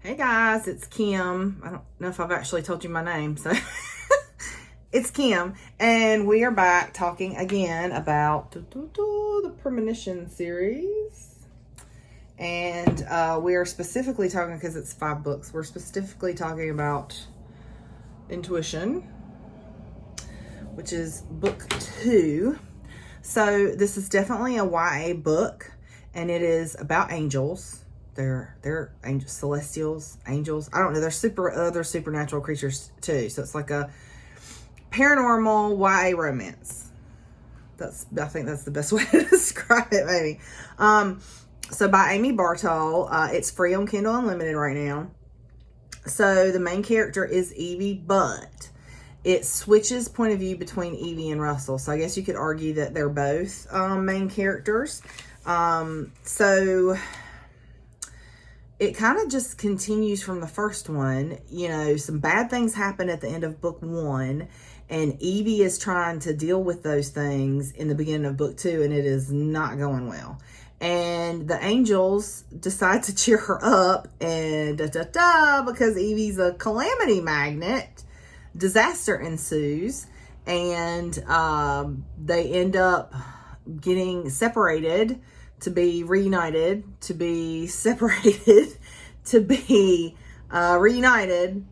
Hey guys, it's Kim. I don't know if I've actually told you my name, so it's Kim, and we are back talking again about the Premonition series. And we are specifically talking, because it's 5 books, we're specifically talking about Intuition, which is book 2. So this is definitely a YA book, and it is about angels. They're angels, celestials, angels. I don't know. They're other supernatural creatures too. So it's like a paranormal YA romance. I think that's the best way to describe it, maybe. So by Amy Bartol. It's free on Kindle Unlimited right now. So the main character is Evie, but it switches point of view between Evie and Russell. So I guess you could argue that they're both main characters. So it kind of just continues from the first one. You know, some bad things happen at the end of book 1, and Evie is trying to deal with those things in the beginning of book 2, and it is not going well. And the angels decide to cheer her up, and because Evie's a calamity magnet, disaster ensues, and they end up getting separated, to be reunited, to be separated, to be reunited.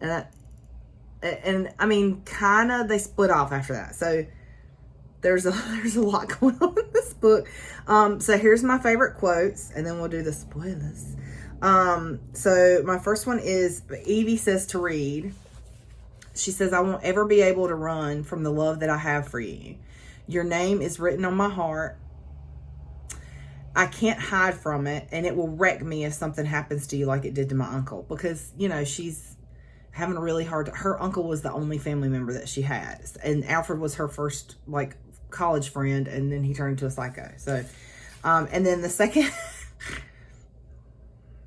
And I mean, kind of, they split off after that. So there's a lot going on in this book. So here's my favorite quotes, and then we'll do the spoilers. So my first one is, Evie says to Reed, she says, "I won't ever be able to run from the love that I have for you. Your name is written on my heart. I can't hide from it, and it will wreck me if something happens to you like it did to my uncle." Because, you know, she's having a really hard time. Her uncle was the only family member that she had. And Alfred was her first, like, college friend, and then he turned into a psycho. So, and then the second...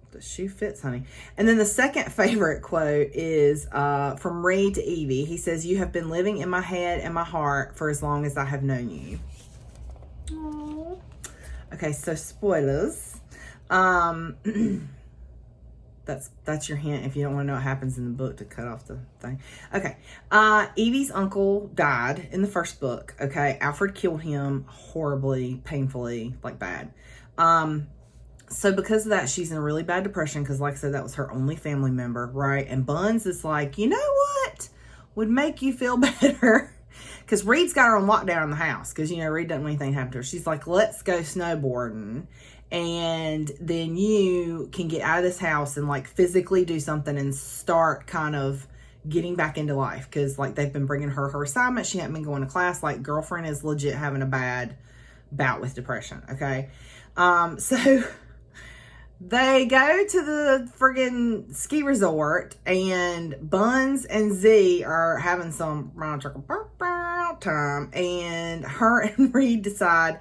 the shoe fits, honey. And then the second favorite quote is from Reed to Evie. He says, "You have been living in my head and my heart for as long as I have known you." Aww. Okay, so spoilers. That's your hint if you don't want to know what happens in the book, to cut off the thing. Okay. Evie's uncle died in the first book. Okay. Alfred killed him horribly, painfully, like bad. So because of that, she's in a really bad depression, because like I said, that was her only family member, right? And Buns is like, you know what would make you feel better? Because Reed's got her on lockdown in the house, because, you know, Reed doesn't want anything to happen to her. She's like, let's go snowboarding, and then you can get out of this house and, like, physically do something and start kind of getting back into life. Because, like, they've been bringing her assignment. She hasn't been going to class. Like, girlfriend is legit having a bad bout with depression, okay? So they go to the friggin' ski resort, and Buns and Z are having some time, and her and Reed decide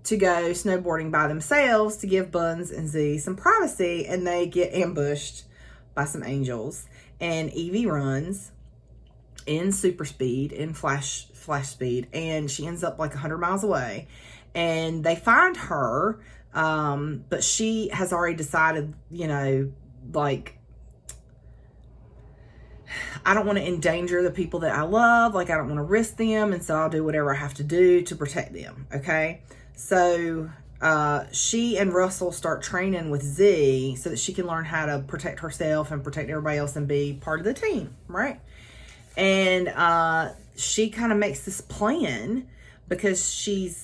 to go snowboarding by themselves to give Buns and Z some privacy, and they get ambushed by some angels, and Evie runs in super speed, in flash speed, and she ends up like 100 miles away, and they find her. But she has already decided, you know, like, I don't want to endanger the people that I love. Like, I don't want to risk them. And so I'll do whatever I have to do to protect them. Okay. So, she and Russell start training with Z so that she can learn how to protect herself and protect everybody else and be part of the team. Right. And, she kind of makes this plan because she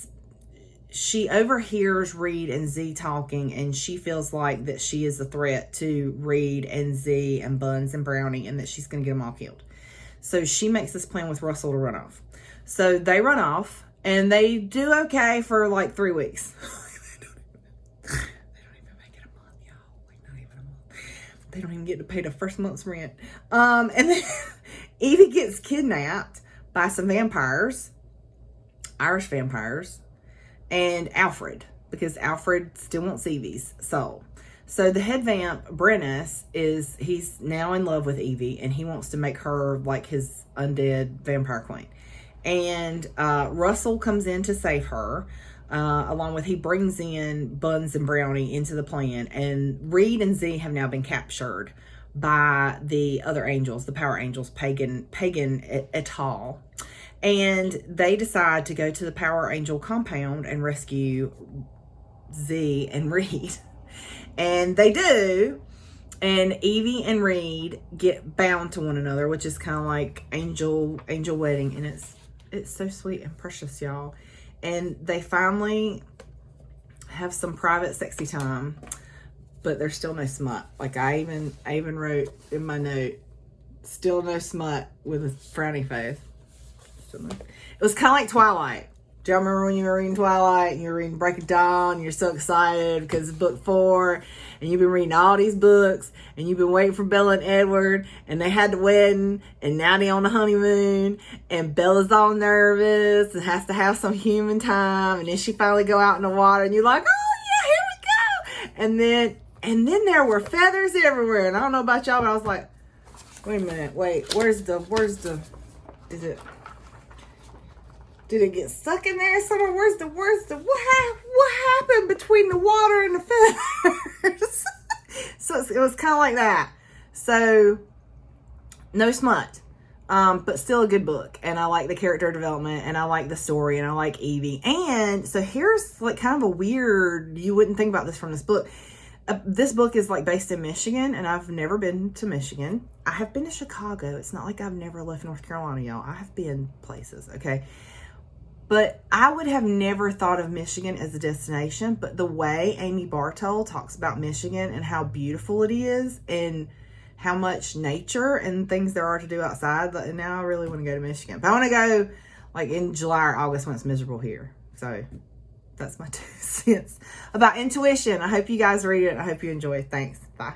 overhears Reed and Z talking, and she feels like that she is a threat to Reed and Z and Buns and Brownie, and that she's going to get them all killed. So she makes this plan with Russell to run off. So they run off, and they do okay for like 3 weeks. They don't even make it a month, y'all. Like, not even a month. They don't even get to pay the first month's rent. And then Evie gets kidnapped by some vampires, Irish vampires, and Alfred, because Alfred still wants Evie's soul. So the head vamp, Brennis, he's now in love with Evie, and he wants to make her like his undead vampire queen. And Russell comes in to save her. along with he brings in Buns and Brownie into the plan, and Reed and Z have now been captured by the other angels, the Power Angels, Pagan et al. And they decide to go to the Power Angel compound and rescue Z and Reed. And they do. And Evie and Reed get bound to one another, which is kind of like angel wedding. And it's so sweet and precious, y'all. And they finally have some private sexy time, but there's still no smut. Like I even wrote in my note, still no smut with a frowny face. It was kind of like Twilight. Do y'all remember when you were reading Twilight and you were reading Break of Dawn and you're so excited because it's book 4 and you've been reading all these books and you've been waiting for Bella and Edward and they had the wedding and now they're on the honeymoon and Bella's all nervous and has to have some human time and then she finally go out in the water and you're like, oh yeah, here we go. And then there were feathers everywhere, and I don't know about y'all, but I was like, wait a minute, where's the did it get stuck in there somewhere? What happened between the water and the feathers? So it was kind of like that. So no smut, but still a good book. And I like the character development, and I like the story, and I like Evie. And so here's like kind of a weird, you wouldn't think about this from this book. This book is like based in Michigan, and I've never been to Michigan. I have been to Chicago. It's not like I've never left North Carolina, y'all. I have been places, okay? But I would have never thought of Michigan as a destination, but the way Amy Bartol talks about Michigan and how beautiful it is and how much nature and things there are to do outside, now I really want to go to Michigan. But I want to go like in July or August when it's miserable here. So that's my 2 cents about intuition. I hope you guys read it. I hope you enjoy it. Thanks. Bye.